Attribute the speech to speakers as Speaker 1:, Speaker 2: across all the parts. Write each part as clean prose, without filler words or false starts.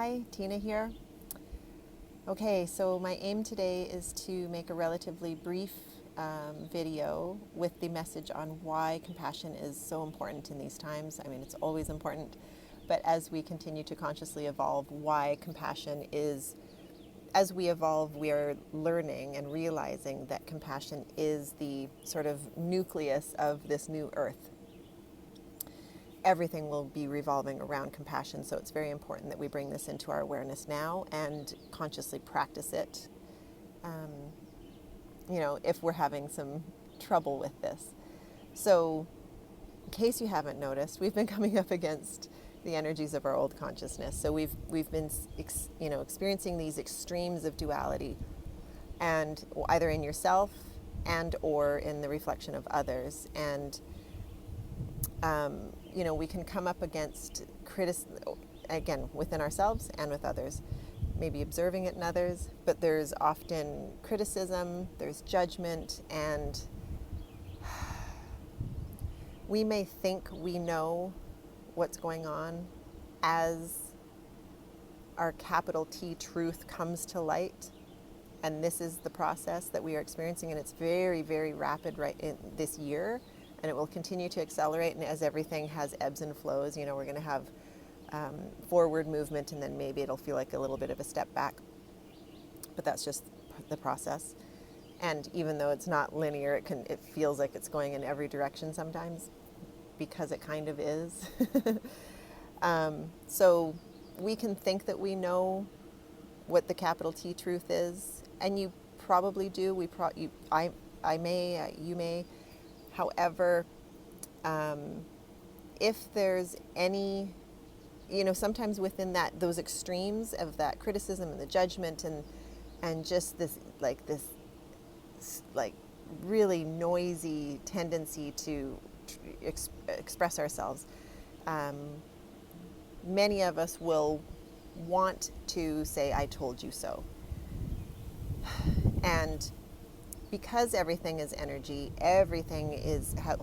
Speaker 1: Hi, Tina here. Okay, so my aim today is to make a relatively brief video with the message on why compassion is so important in these times. I mean, it's always important, but as we continue to consciously evolve, why compassion is, as we evolve, we are learning and realizing that compassion is the sort of nucleus of this new earth. Everything will be revolving around compassion. So it's very important that we bring this into our awareness now and consciously practice it, if we're having some trouble with this. So in case you haven't noticed, we've been coming up against the energies of our old consciousness. So we've been experiencing these extremes of duality, and either in yourself and or in the reflection of others. And we can come up against again, within ourselves and with others, maybe observing it in others, but there's often criticism, there's judgment, and we may think we know what's going on as our capital T truth comes to light. And this is the process that we are experiencing, and it's very, very rapid right in this year. And it will continue to accelerate, and as everything has ebbs and flows, we're going to have forward movement, and then maybe it'll feel like a little bit of a step back. But that's just the process. And even though it's not linear, it feels like it's going in every direction sometimes, because it kind of is. So we can think that we know what the capital T truth is, and you probably do. I may, you may. However, if there's any, sometimes within those extremes of that criticism and the judgment and just this really noisy tendency to express ourselves, many of us will want to say, "I told you so." And because everything is energy, everything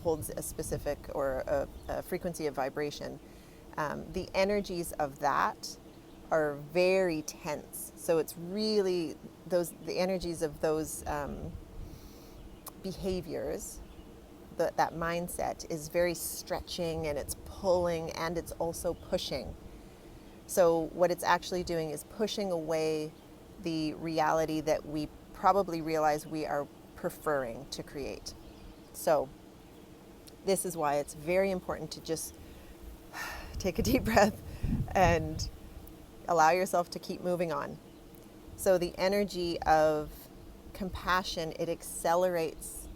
Speaker 1: holds a specific or a frequency of vibration. The energies of that are very tense. So it's really the energies of those behaviors. That mindset is very stretching, and it's pulling, and it's also pushing. So what it's actually doing is pushing away the reality that we probably realize we are preferring to create. So this is why it's very important to just take a deep breath and allow yourself to keep moving on. So the energy of compassion, it accelerates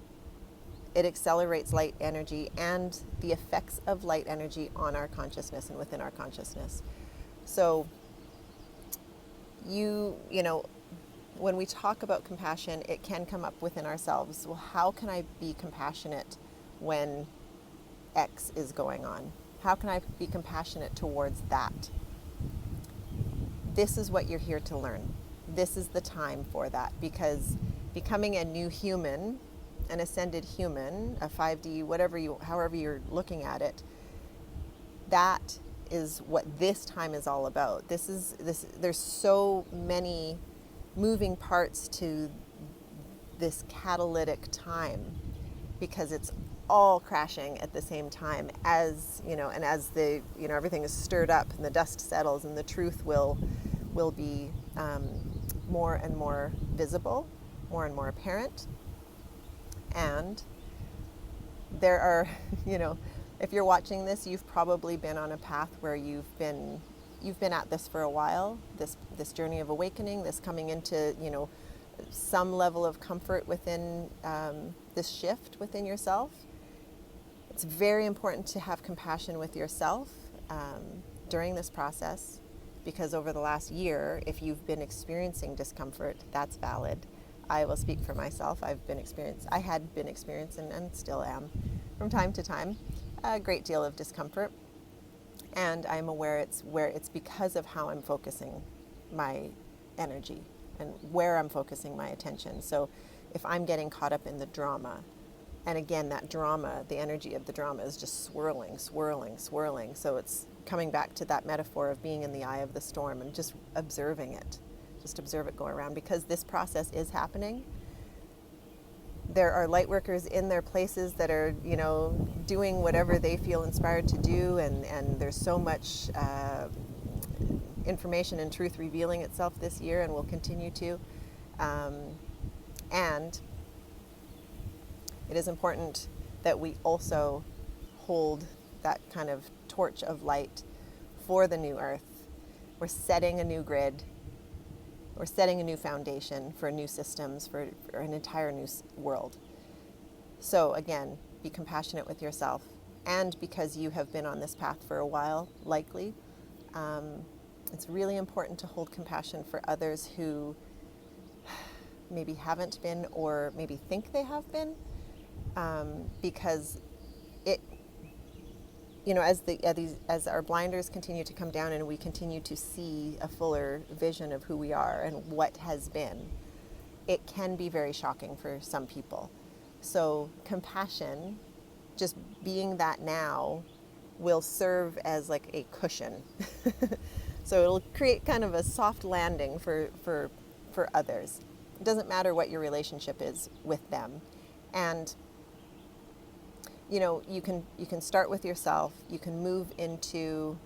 Speaker 1: light energy and the effects of light energy on our consciousness and within our consciousness. So when we talk about compassion, it can come up within ourselves. Well, how can I be compassionate when X is going on? How can I be compassionate towards that? This is what you're here to learn. This is the time for that, because becoming a new human, an ascended human, a 5D, however you're looking at it, that is what this time is all about. There's so many moving parts to this catalytic time, because it's all crashing at the same time as, and as everything is stirred up and the dust settles, and the truth will be more and more visible, more and more apparent. And there are, if you're watching this, you've probably been on a path where you've been at this for a while, this journey of awakening, this coming into, some level of comfort within this shift within yourself. It's very important to have compassion with yourself during this process, because over the last year, if you've been experiencing discomfort, that's valid. I will speak for myself. I had been experiencing, and still am from time to time, a great deal of discomfort. And I'm aware it's because of how I'm focusing my energy and where I'm focusing my attention. So if I'm getting caught up in the drama, and again, that drama, the energy of the drama is just swirling. So it's coming back to that metaphor of being in the eye of the storm and just observing it. Just observe it go around, because this process is happening. There are light workers in their places that are, doing whatever they feel inspired to do, and there's so much information and truth revealing itself this year and will continue to. And it is important that we also hold that kind of torch of light for the new earth. We're setting a new grid. We're setting a new foundation for new systems, for an entire new world. So again, be compassionate with yourself. And because you have been on this path for a while, likely, it's really important to hold compassion for others who maybe haven't been, or maybe think they have been, because it, as our blinders continue to come down and we continue to see a fuller vision of who we are and what has been, it can be very shocking for some people. So compassion, just being that now, will serve as like a cushion. So it'll create kind of a soft landing for others. It doesn't matter what your relationship is with them. And you can start with yourself. You can move into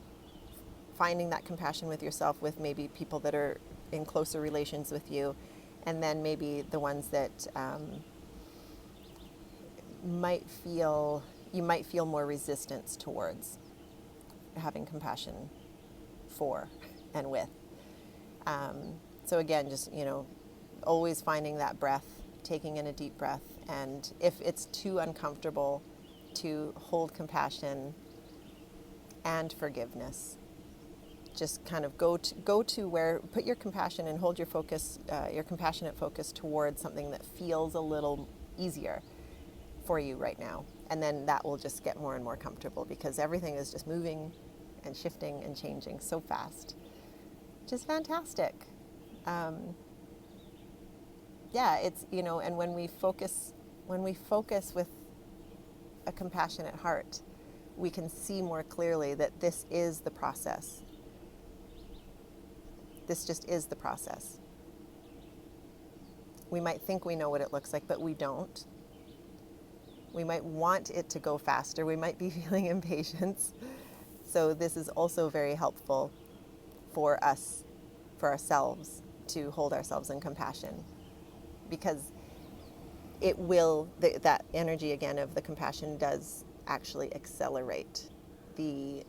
Speaker 1: finding that compassion with yourself with maybe people that are in closer relations with you, and then maybe the ones that you might feel more resistance towards having compassion for and with. So again, just always finding that breath, taking in a deep breath, and if it's too uncomfortable, to hold compassion and forgiveness. Just kind of go to where, put your compassion and hold your focus, your compassionate focus towards something that feels a little easier for you right now. And then that will just get more and more comfortable, because everything is just moving and shifting and changing so fast. Just fantastic. It's, and when we focus with a compassionate heart, we can see more clearly that this is the process. This just is the process. We might think we know what it looks like, but we don't. We might want it to go faster. We might be feeling impatience. So this is also very helpful for us, for ourselves, to hold ourselves in compassion, because it will, that energy again of the compassion does actually accelerate the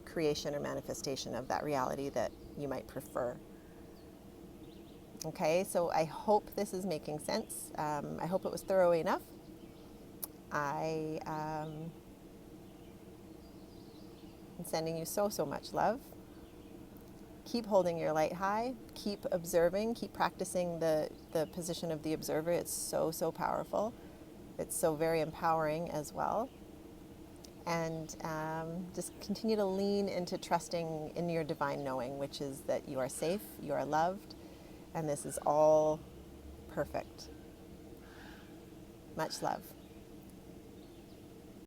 Speaker 1: creation or manifestation of that reality that you might prefer. Okay, so I hope this is making sense. I hope it was thorough enough. I am sending you so much love. Keep holding your light high. Keep observing. Keep practicing the position of the observer. It's so powerful. It's so very empowering as well. And just continue to lean into trusting in your divine knowing, which is that you are safe, you are loved, and this is all perfect. Much love.